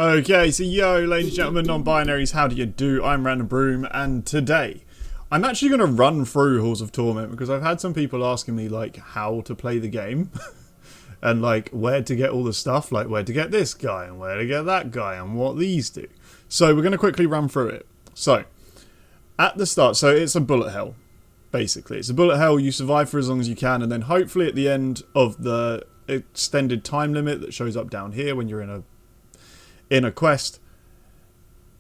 Okay, so yo, ladies and gentlemen, non-binaries, how do you do? I'm Random Broom, and today I'm actually going to run through Halls of Torment because I've had some people asking me like how to play the game and like where to get all the stuff, like where to get this guy and where to get that guy and what these do. So we're going to quickly run through it. So at the start, so it's a bullet hell, basically. It's a bullet hell, you survive for as long as you can, and then hopefully at the end of the extended time limit that shows up down here when you're in a quest,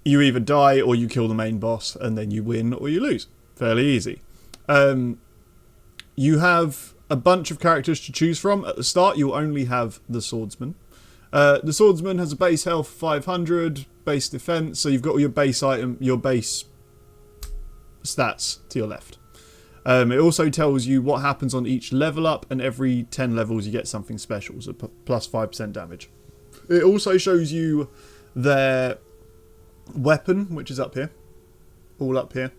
you either die or you kill the main boss and then you win or you lose. Fairly easy. You have a bunch of characters to choose from. At the start you'll only have the swordsman. The swordsman has a base health 500, base defense, so you've got all your base item, your base stats to your left. It also tells you what happens on each level up, and every 10 levels you get something special, so plus 5% damage. It also shows you their weapon, which is up here, all up here,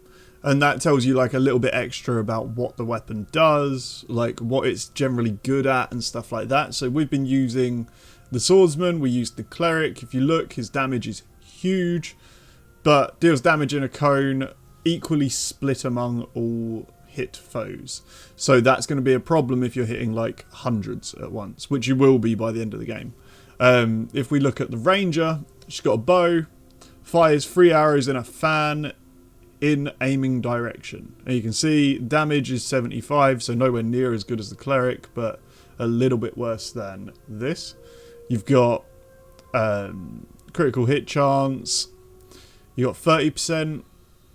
and that tells you like a little bit extra about what the weapon does, like what it's generally good at and stuff like that. So we've been using the swordsman, we used the cleric. If you look, his damage is huge, but deals damage in a cone, equally split among all hit foes. So that's going to be a problem if you're hitting like hundreds at once, which you will be by the end of the game. If we look at the ranger, she's got a bow, fires 3 arrows in a fan in aiming direction. And you can see damage is 75, so nowhere near as good as the cleric, but a little bit worse than this. You've got critical hit chance. You got 30%,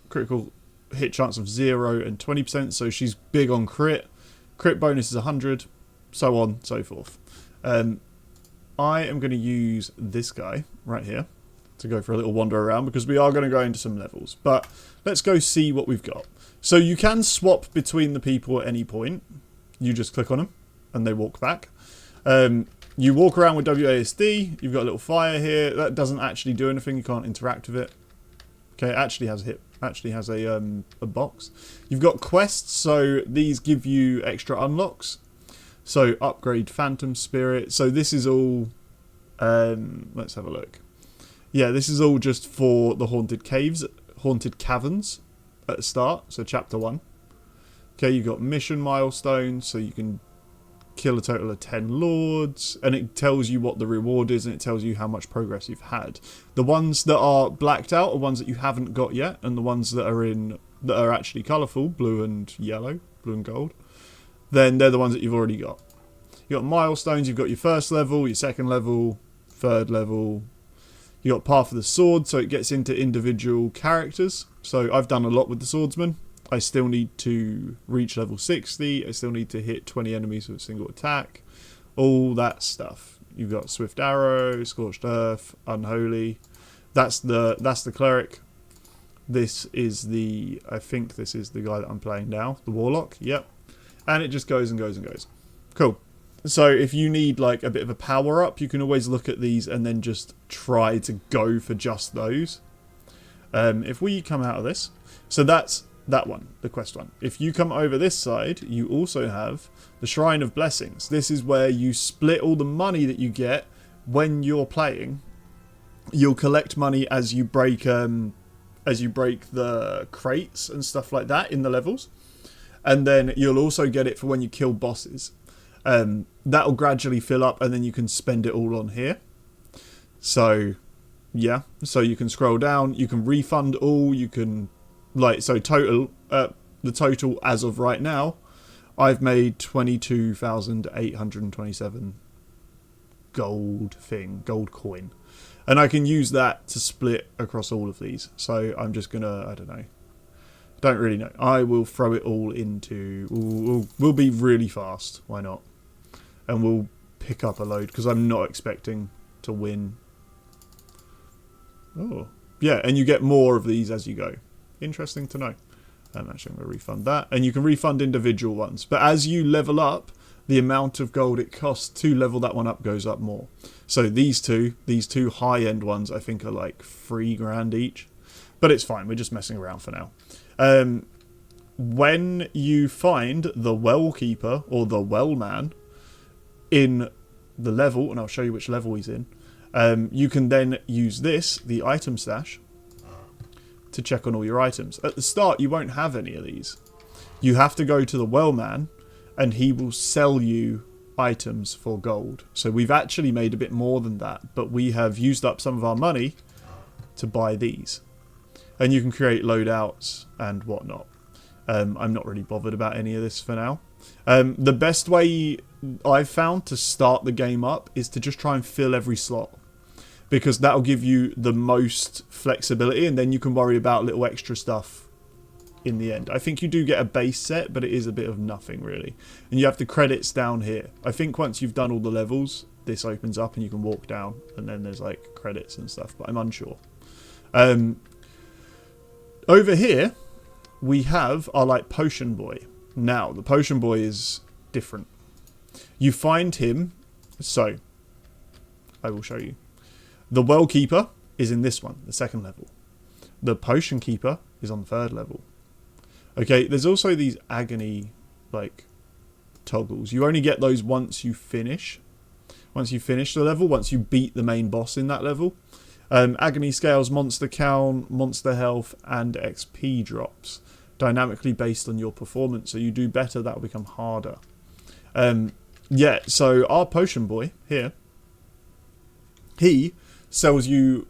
critical hit chance of 0 and 20%, so she's big on crit. Crit bonus is 100, so on, so forth. I am going to use this guy right here to go for a little wander around because we are going to go into some levels. But let's go see what we've got. So you can swap between the people at any point. You just click on them and they walk back. You walk around with WASD. You've got a little fire here. That doesn't actually do anything. You can't interact with it. Okay, it actually has a hit. Actually has a box. You've got quests, so these give you extra unlocks. So upgrade Phantom Spirit. So this is all, let's have a look. Yeah, this is all just for the haunted caverns at the start. So chapter 1. Okay, you've got mission milestones, so you can kill a total of 10 lords, and it tells you what the reward is, and it tells you how much progress you've had. The ones that are blacked out are ones that you haven't got yet, and the ones that are actually colourful, blue and yellow, blue and gold, then they're the ones that you've already got. You've got milestones, you've got your first level, your second level, third level. You've got Path of the Sword, so it gets into individual characters. So I've done a lot with the swordsman. I still need to reach level 60. I still need to hit 20 enemies with a single attack. All that stuff. You've got Swift Arrow, Scorched Earth, Unholy. That's the cleric. This is the, I think this is the guy that I'm playing now, the Warlock. Yep. And it just goes and goes and goes. Cool. So if you need like a bit of a power up, you can always look at these and then just try to go for just those. If we come out of this, so that's that one, the quest one. If you come over this side, you also have the Shrine of Blessings. This is where you split all the money that you get when you're playing. You'll collect money as you break the crates and stuff like that in the levels. And then you'll also get it for when you kill bosses. That'll gradually fill up, and then you can spend it all on here. So, yeah. So you can scroll down. You can refund all. You can, like, so total. The total as of right now, I've made 22,827 gold coin, and I can use that to split across all of these. So I'm just gonna, I don't know. Don't really know. I will throw it all into... We'll be really fast. Why not? And we'll pick up a load because I'm not expecting to win. Oh. Yeah, and you get more of these as you go. Interesting to know. Actually, I'm going to refund that. And you can refund individual ones. But as you level up, the amount of gold it costs to level that one up goes up more. So these two high-end ones, I think are like 3 grand each. But it's fine. We're just messing around for now. When you find the well keeper or the well man in the level, and I'll show you which level he's in, You can then use this, the item stash, to check on all your items. At the start, you won't have any of these. You have to go to the well man, and he will sell you items for gold. So we've actually made a bit more than that, but we have used up some of our money to buy these. And you can create loadouts and whatnot. I'm not really bothered about any of this for now. The best way I've found to start the game up is to just try and fill every slot, because that'll give you the most flexibility, and then you can worry about little extra stuff in the end. I think you do get a base set, but it is a bit of nothing really. And you have the credits down here. I think once you've done all the levels, this opens up and you can walk down, and then there's like credits and stuff, but I'm unsure. Over here we have our like potion boy. Now the potion boy is different. You find him, so I will show you. The well keeper is in this one, the second level. The potion keeper is on the third level. Okay, there's also these agony like toggles. You only get those once you finish. Once you finish the level, once you beat the main boss in that level. Agony scales monster count, monster health, and XP drops dynamically based on your performance. So you do better, that will become harder. Yeah, so our potion boy here, he sells you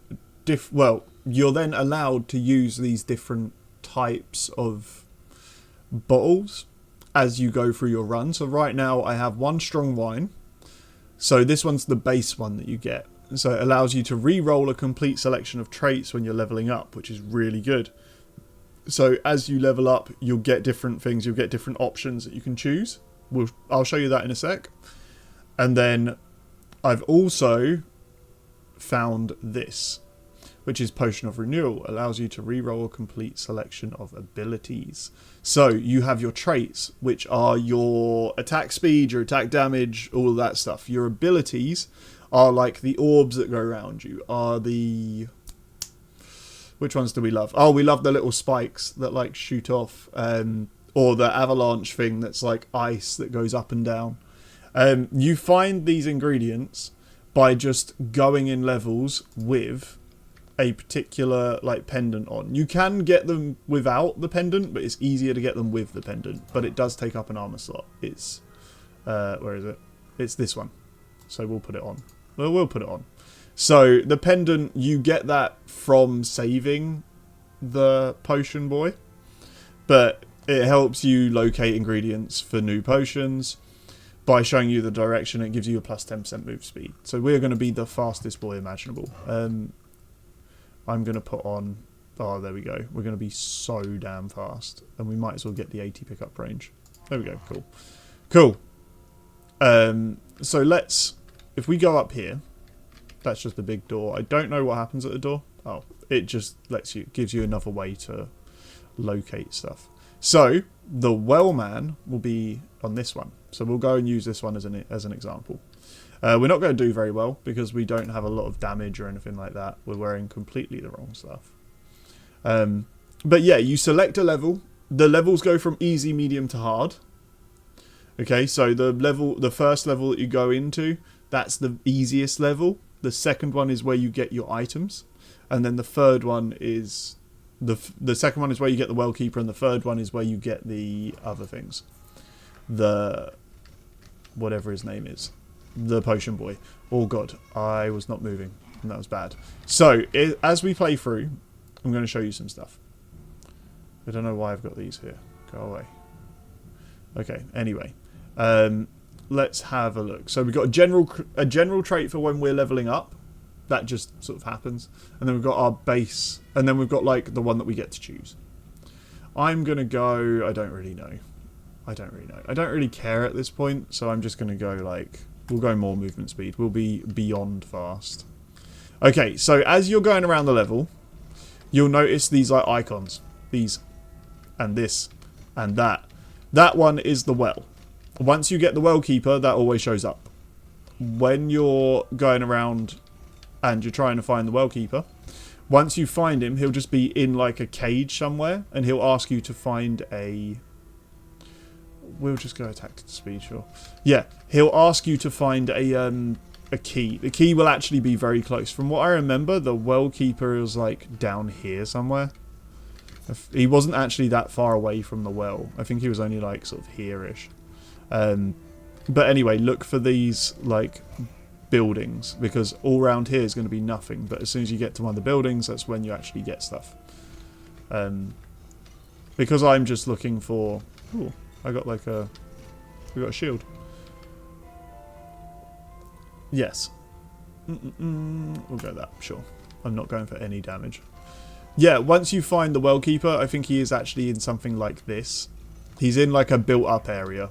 well, you're then allowed to use these different types of bottles as you go through your run. So right now I have one strong wine. So this one's the base one that you get. So it allows you to re-roll a complete selection of traits when you're leveling up, which is really good. So as you level up, you'll get different things. You'll get different options that you can choose. I'll show you that in a sec. And then I've also found this, which is Potion of Renewal. Allows you to re-roll a complete selection of abilities. So you have your traits, which are your attack speed, your attack damage, all of that stuff. Your abilities are like the orbs that go around you, are the... Which ones do we love? Oh, we love the little spikes that like shoot off, or the avalanche thing that's like ice that goes up and down. You find these ingredients by just going in levels with a particular like pendant on. You can get them without the pendant, but it's easier to get them with the pendant. But it does take up an armor slot. It's where is it? It's this one. So we'll put it on. Well, we'll put it on. So the pendant, you get that from saving the potion boy, but it helps you locate ingredients for new potions. By showing you the direction, it gives you a plus 10% move speed. So we're going to be the fastest boy imaginable. I'm going to put on... Oh, there we go. We're going to be so damn fast. And we might as well get the 80 pickup range. There we go. Cool. Cool. So let's... If we go up here... That's just the big door. I don't know what happens at the door. Oh, it just gives you another way to locate stuff. So the well man will be on this one. So we'll go and use this one as an example. We're not going to do very well because we don't have a lot of damage or anything like that. We're wearing completely the wrong stuff. But yeah, you select a level. The levels go from easy, medium to hard. Okay, so the first level that you go into, that's the easiest level. The second one is where you get your items, and then the third one is the second one is where you get the well keeper, and the third one is where you get the other things. The whatever his name is, the potion boy. Oh god, I was not moving, and that was bad. So as we play through, I'm going to show you some stuff. I don't know why I've got these here. Go away. Okay. Anyway. Let's have a look. So we've got a general trait for when we're leveling up. That just sort of happens. And then we've got our base. And then we've got like the one that we get to choose. I'm going to go... I don't really know. I don't really care at this point. So I'm just going to go like... We'll go more movement speed. We'll be beyond fast. Okay, so as you're going around the level, you'll notice these like icons. These. And this. And that. That one is the well. Once you get the well keeper, that always shows up. When you're going around and you're trying to find the well keeper, once you find him, he'll just be in like a cage somewhere, and he'll ask you to find a... We'll just go attack to speed, sure. Yeah, he'll ask you to find a a key. The key will actually be very close. From what I remember, the well keeper was like down here somewhere. He wasn't actually that far away from the well. I think he was only like sort of here-ish. But anyway, look for these like buildings, because all around here is going to be nothing, but as soon as you get to one of the buildings, that's when you actually get stuff. Because I'm just looking for... Ooh, I got like a... We got a shield. Yes. We'll go that, sure. I'm not going for any damage. Yeah, once you find the well keeper, I think he is actually in something like this. He's in like a built up area.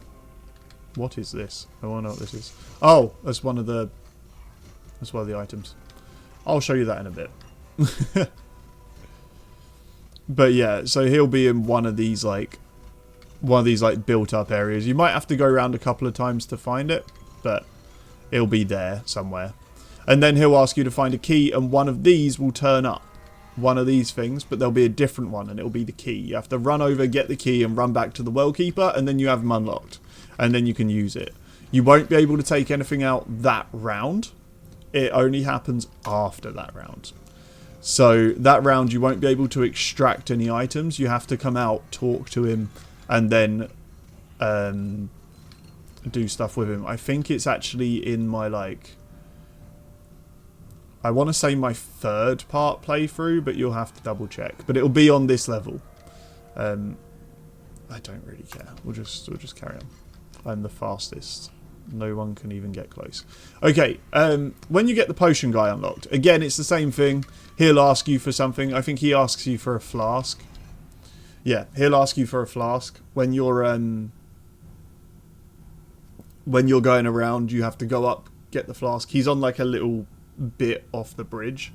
What is this? I want to know what this is. Oh, that's one of the items. I'll show you that in a bit. But yeah, so he'll be in one of these like built up areas. You might have to go around a couple of times to find it, but it'll be there somewhere. And then he'll ask you to find a key, and one of these will turn up. One of these things, but there'll be a different one, and it'll be the key. You have to run over, get the key, and run back to the well keeper, and then you have him unlocked. And then you can use it. You won't be able to take anything out that round. It only happens after that round. So that round you won't be able to extract any items. You have to come out, talk to him, and then do stuff with him. I think it's actually in my like... I want to say my third part playthrough, but you'll have to double check. But it'll be on this level. I don't really care. We'll just carry on. I'm the fastest. No one can even get close. Okay, when you get the potion guy unlocked, again, it's the same thing. He'll ask you for something. I think he asks you for a flask. Yeah, he'll ask you for a flask. When you're going around, you have to go up, get the flask. He's on like a little bit off the bridge.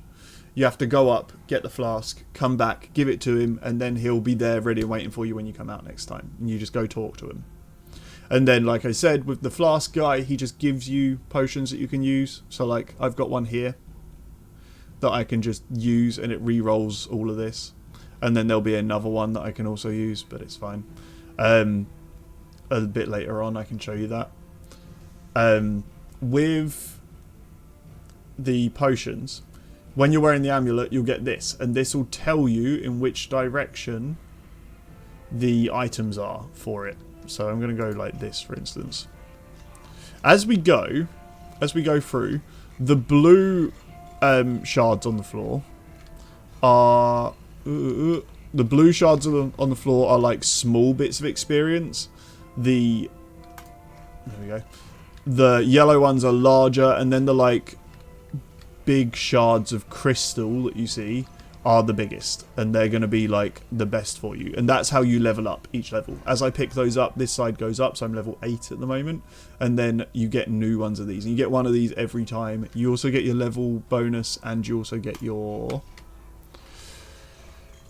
You have to go up, get the flask, come back, give it to him, and then he'll be there ready and waiting for you when you come out next time. And you just go talk to him. And then, like I said, with the flask guy, he just gives you potions that you can use. So, like, I've got one here that I can just use, and it re-rolls all of this. And then there'll be another one that I can also use, but it's fine. A bit later on, I can show you that. With the potions, when you're wearing the amulet, you'll get this. And this will tell you in which direction the items are for it. So I'm going to go like this, for instance. As we go through, the blue shards on the floor are... the blue shards on the floor are like small bits of experience. There we go. The yellow ones are larger, and then the like big shards of crystal that you see are the biggest, and they're going to be like the best for you, and that's how you level up each level. As I pick those up, this side goes up, so I'm level 8 at the moment, and then you get new ones of these, and you get one of these every time. You also get your level bonus, and you also get your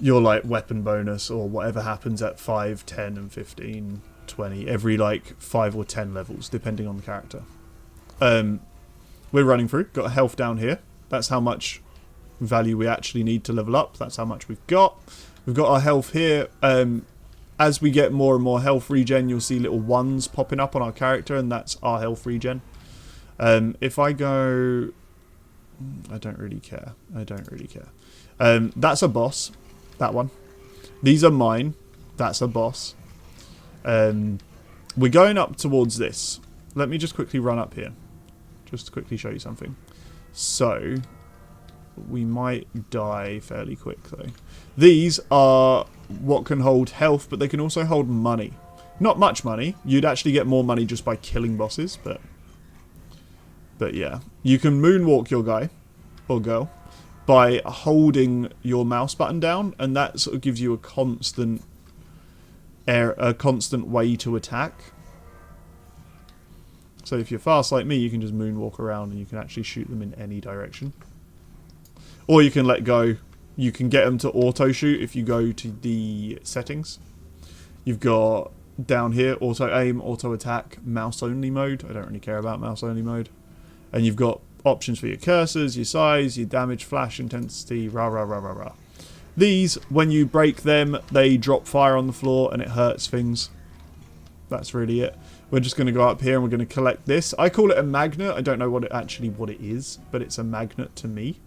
like weapon bonus, or whatever happens at 5, 10 and 15, 20, every like 5 or 10 levels depending on the character. We're running through, got a health down here. That's how much value we actually need to level up. That's how much we've got. We've got our health here. As we get more and more health regen, you'll see little ones popping up on our character, and that's our health regen. If I go... I don't really care. That's a boss. That one. These are mine. That's a boss. We're going up towards this. Let me just quickly run up here. Just to quickly show you something. So... we might die fairly quick though. These are what can hold health, but they can also hold money. Not much money. You'd actually get more money just by killing bosses, but yeah. You can moonwalk your guy or girl by holding your mouse button down, and that sort of gives you a constant way to attack. So if you're fast like me, you can just moonwalk around and you can actually shoot them in any direction. Or you can let go. You can get them to auto shoot if you go to the settings. You've got down here auto aim, auto attack, mouse only mode. I don't really care about mouse only mode. And you've got options for your cursors, your size, your damage, flash intensity, rah rah rah rah rah. These, when you break them, they drop fire on the floor and it hurts things. That's really it. We're just going to go up here and we're going to collect this. I call it a magnet. I don't know what it is, but it's a magnet to me.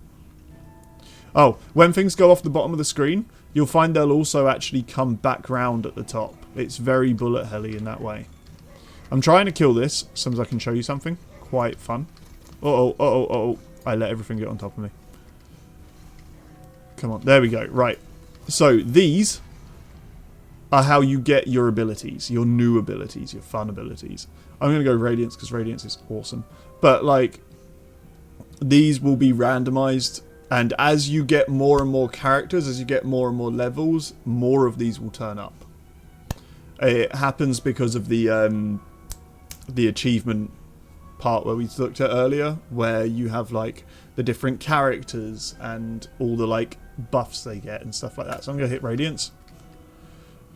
Oh, when things go off the bottom of the screen, you'll find they'll also actually come back round at the top. It's very bullet helly in that way. I'm trying to kill this, so as I can show you something. Quite fun. Uh-oh, uh-oh, uh-oh. I let everything get on top of me. Come on, there we go. Right. So, these are how you get your abilities. Your new abilities. Your fun abilities. I'm going to go Radiance, because Radiance is awesome. But, like, these will be randomized. And as you get more and more characters, as you get more and more levels, more of these will turn up. It happens because of the achievement part where we looked at earlier, where you have like the different characters and all the like buffs they get and stuff like that. So I'm gonna hit Radiance.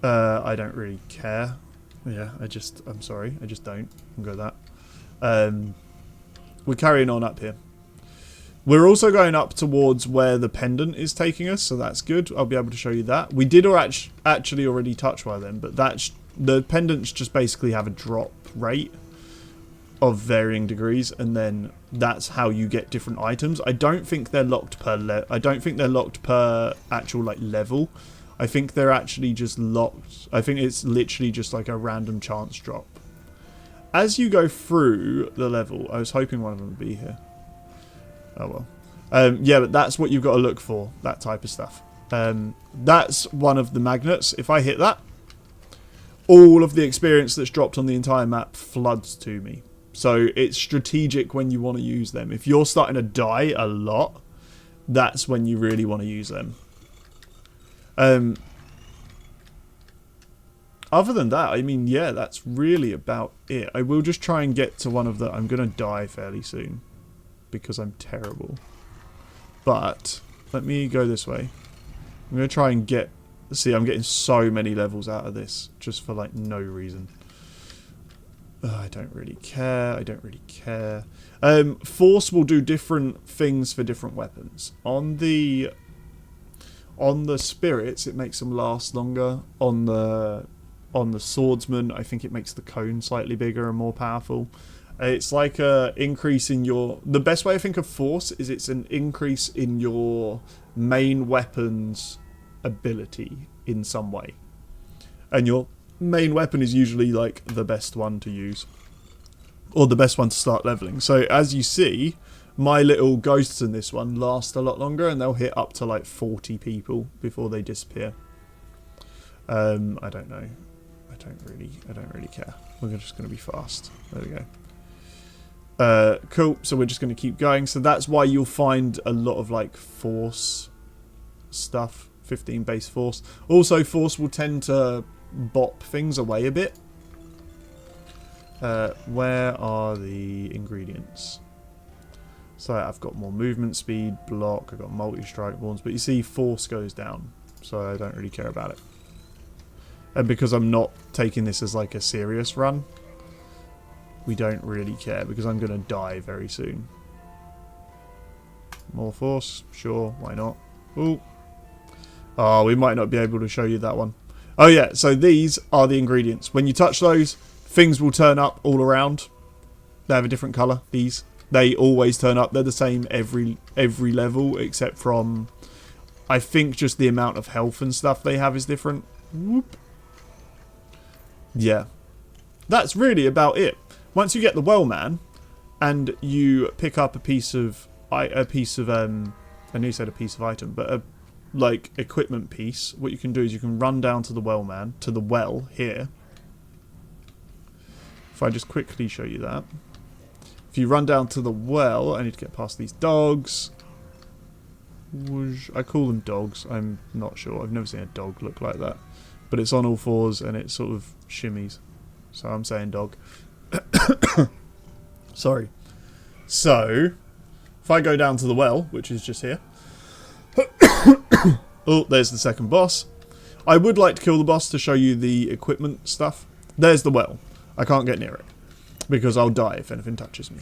I don't really care. Yeah, I'm sorry, I just don't. I'm gonna go that. We're carrying on up here. We're also going up towards where the pendant is taking us, so that's good. I'll be able to show you that. We did actually already touch one of them, but the pendants just basically have a drop rate of varying degrees, and then that's how you get different items. I don't think they're locked per actual like level. I think they're actually just locked. I think it's literally just like a random chance drop. As you go through the level, I was hoping one of them would be here. Oh well. Yeah, but that's what you've got to look for, that type of stuff. That's one of the magnets. If I hit that, all of the experience that's dropped on the entire map floods to me. So it's strategic when you want to use them. If you're starting to die a lot, that's when you really want to use them. Other than that, I mean, yeah, that's really about it. I will just try and get to one of the... I'm going to die fairly soon, because I'm terrible. But let me go this way. I'm going to try and get... See, I'm getting so many levels out of this just for like no reason. I don't really care. I don't really care. Force will do different things for different weapons. On the spirits, it makes them last longer. On the swordsman, I think it makes the cone slightly bigger and more powerful. It's like a increase in your... The best way I think of force is it's an increase in your main weapon's ability in some way. And your main weapon is usually like the best one to use. Or the best one to start leveling. So as you see, my little ghosts in this one last a lot longer, and they'll hit up to like 40 people before they disappear. I don't know. I don't really care. We're just going to be fast. There we go. Cool, so we're just going to keep going. So that's why you'll find a lot of like force stuff, 15 base force. Also, force will tend to bop things away a bit. Where are the ingredients? So I've got more movement speed, block, I've got multi-strike warns, but you see force goes down, so I don't really care about it. And because I'm not taking this as like a serious run, we don't really care, because I'm going to die very soon. More force? Sure, why not? Ooh. Oh, we might not be able to show you that one. Oh yeah, so these are the ingredients. When you touch those, things will turn up all around. They have a different colour, these. They always turn up. They're the same every level, except from... I think just the amount of health and stuff they have is different. Whoop. Yeah. That's really about it. Once you get the well man, and you pick up a piece of I nearly said a piece of item, but a like equipment piece, what you can do is you can run down to the well man, to the well here. If I just quickly show you that. If you run down to the well, I need to get past these dogs. I call them dogs, I'm not sure. I've never seen a dog look like that. But it's on all fours and it sort of shimmies. So I'm saying dog. Sorry. So, if I go down to the well, which is just here. Oh, there's the second boss. I would like to kill the boss to show you the equipment stuff. There's the well. I can't get near it, because I'll die if anything touches me.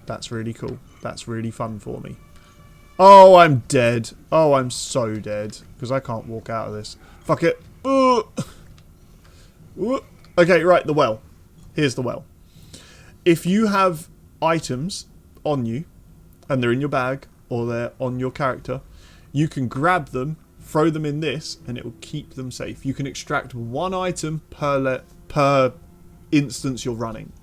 That's really cool. That's really fun for me. Oh, I'm dead. Oh, I'm so dead, because I can't walk out of this. Fuck it. Okay, right, the well. Here's the well. If you have items on you, and they're in your bag, or they're on your character, you can grab them, throw them in this, and it will keep them safe. You can extract one item per instance you're running.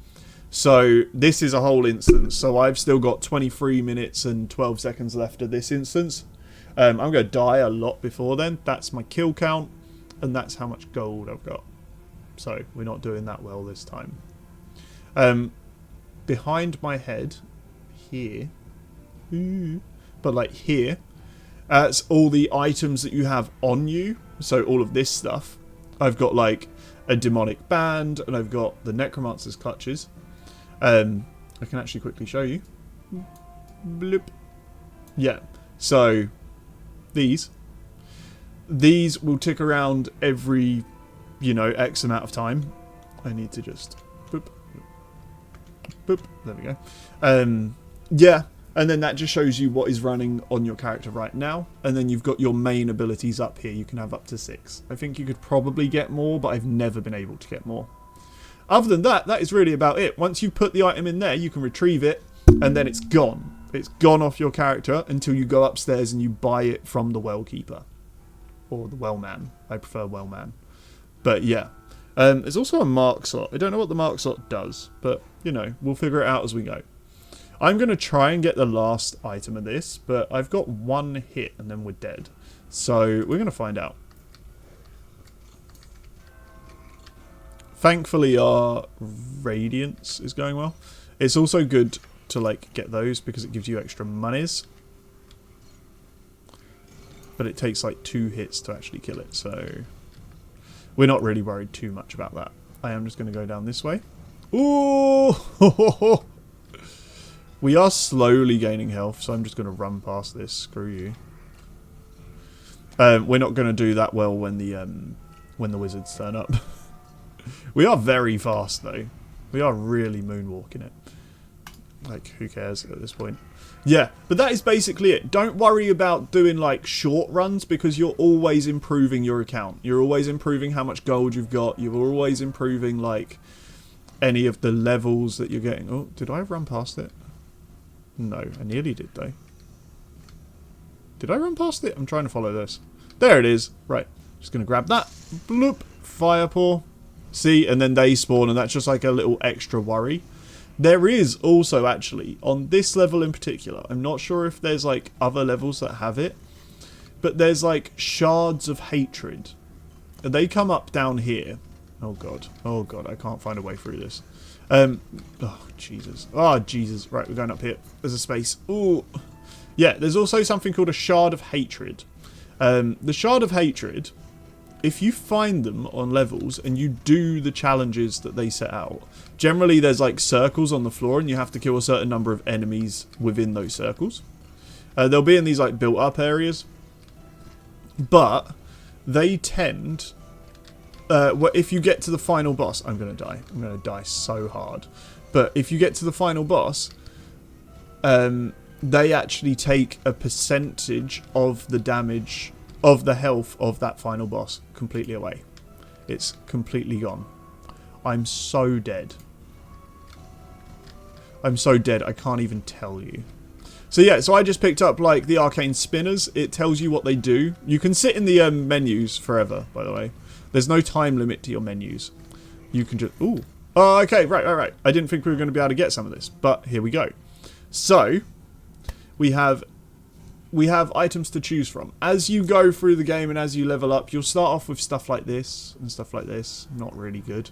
So this is a whole instance. So I've still got 23 minutes and 12 seconds left of this instance. I'm going to die a lot before then. That's my kill count, and that's how much gold I've got. So we're not doing that well this time. Behind my head, here, but like here, it's all the items that you have on you. So all of this stuff. I've got like a demonic band, and I've got the necromancer's clutches. I can actually quickly show you. Bloop. Yeah. So these will tick around every, X amount of time. I need to just boop, boop. There we go. Yeah. And then that just shows you what is running on your character right now. And then you've got your main abilities up here. You can have up to 6. I think you could probably get more, but I've never been able to get more. Other than that, that is really about it. Once you put the item in there, you can retrieve it, and then it's gone. It's gone off your character until you go upstairs and you buy it from the well keeper. Or the well man. I prefer well man. But yeah. There's also a mark slot. I don't know what the mark slot does, but, we'll figure it out as we go. I'm going to try and get the last item of this, but I've got 1 hit and then we're dead. So we're going to find out. Thankfully our radiance is going well. It's also good to get those because it gives you extra monies. But it takes 2 hits to actually kill it, so we're not really worried too much about that. I am just going to go down this way. Ooh! We are slowly gaining health, so I'm just going to run past this. Screw you. We're not going to do that well when the wizards turn up. We are very fast, though. We are really moonwalking it. Who cares at this point? Yeah, but that is basically it. Don't worry about doing, short runs, because you're always improving your account. You're always improving how much gold you've got. You're always improving, any of the levels that you're getting. Oh, did I run past it? No, I nearly did, though. Did I run past it? I'm trying to follow this. There it is. Right. Just going to grab that. Bloop. Fire pour. See? And then they spawn, and that's just a little extra worry. There is also, actually, on this level in particular, I'm not sure if there's, other levels that have it, but there's, shards of hatred. And they come up down here. Oh, God. Oh, God. I can't find a way through this. Oh, Jesus. Oh, Jesus. Right, we're going up here. There's a space. Ooh. Yeah, there's also something called a Shard of Hatred. The Shard of Hatred, if you find them on levels and you do the challenges that they set out, generally there's circles on the floor and you have to kill a certain number of enemies within those circles. They'll be in these built up areas. But they tend... if you get to the final boss, I'm going to die. I'm going to die so hard. But if you get to the final boss, they actually take a percentage of the damage, of the health of that final boss completely away. It's completely gone. I'm so dead. I'm so dead, I can't even tell you. So yeah, so I just picked up the arcane spinners. It tells you what they do. You can sit in the menus forever, by the way. There's no time limit to your menus. You can just... Ooh. Oh, okay, right. I didn't think we were going to be able to get some of this, but here we go. So, we have items to choose from. As you go through the game and as you level up, you'll start off with stuff like this and stuff like this. Not really good.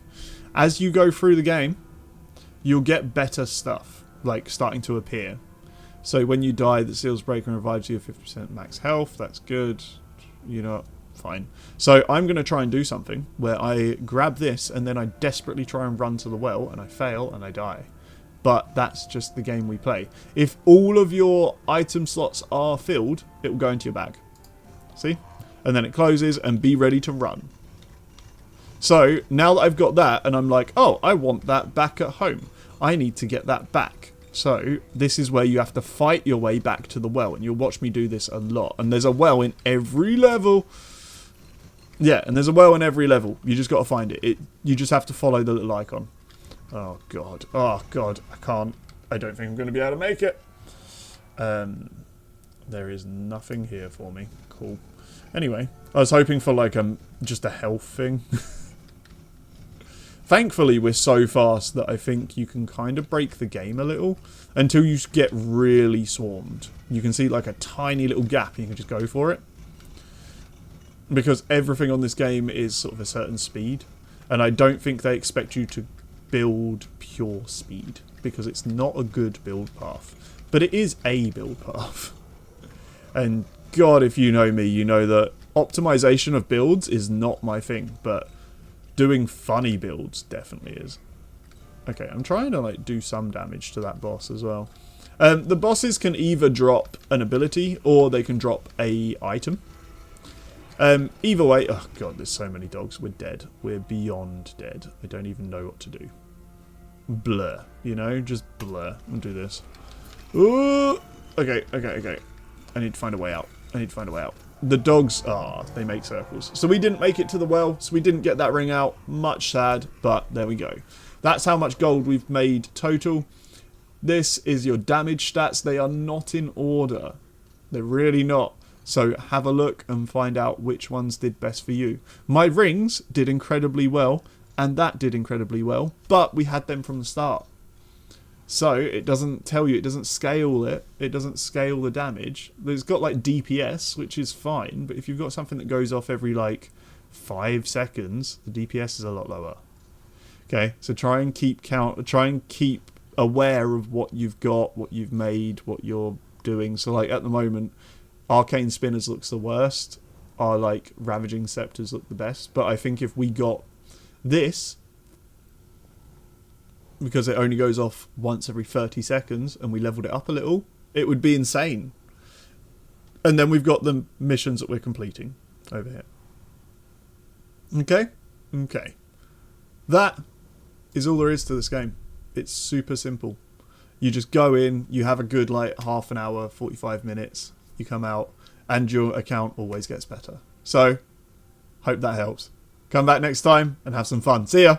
As you go through the game, you'll get better stuff, starting to appear. So when you die, the seals break and revives you at 50% max health. That's good. Fine. So I'm going to try and do something where I grab this and then I desperately try and run to the well and I fail and I die. But that's just the game we play. If all of your item slots are filled, it will go into your bag. See? And then it closes and be ready to run. So now that I've got that and I'm oh, I want that back at home. I need to get that back. So this is where you have to fight your way back to the well. And you'll watch me do this a lot. And there's a well in every level. Yeah, and there's a well in every level. You just got to find it. You just have to follow the little icon. Oh, God. Oh, God. I can't. I don't think I'm going to be able to make it. There is nothing here for me. Cool. Anyway, I was hoping for, like, just a health thing. Thankfully, we're so fast that I think you can kind of break the game a little until you get really swarmed. You can see, like, a tiny little gap and you can just go for it. Because everything on this game is sort of a certain speed. And I don't think they expect you to build pure speed. Because it's not a good build path. But it is a build path. And God, if you know me, you know that optimization of builds is not my thing. But doing funny builds definitely is. Okay, I'm trying to like do some damage to that boss as well. The bosses can either drop an ability or they can drop a item. Either way, oh god, there's so many dogs. We're dead. We're beyond dead. I don't even know what to do. Blur, you know, just blur. I'll do this. Ooh, okay. I need to find a way out. The dogs, they make circles. So we didn't make it to the well, so we didn't get that ring out. Much sad, but there we go. That's how much gold we've made total. This is your damage stats. They are not in order. They're really not. So have a look and find out which ones did best for you. My rings did incredibly well, and that did incredibly well, but we had them from the start. So it doesn't tell you, it doesn't scale it, it doesn't scale the damage. It's got like DPS, which is fine, but if you've got something that goes off every like 5 seconds, the DPS is a lot lower. Okay, so try and keep aware of what you've got, what you've made, what you're doing. So like at the moment, Arcane Spinners looks the worst. Our like Ravaging Scepters look the best. But I think if we got this, because it only goes off once every 30 seconds and we leveled it up a little, it would be insane. And then we've got the missions that we're completing over here. Okay? Okay. That is all there is to this game. It's super simple. You just go in, you have a good like half an hour, 45 minutes, you come out, and your account always gets better. So, hope that helps. Come back next time and have some fun. See ya!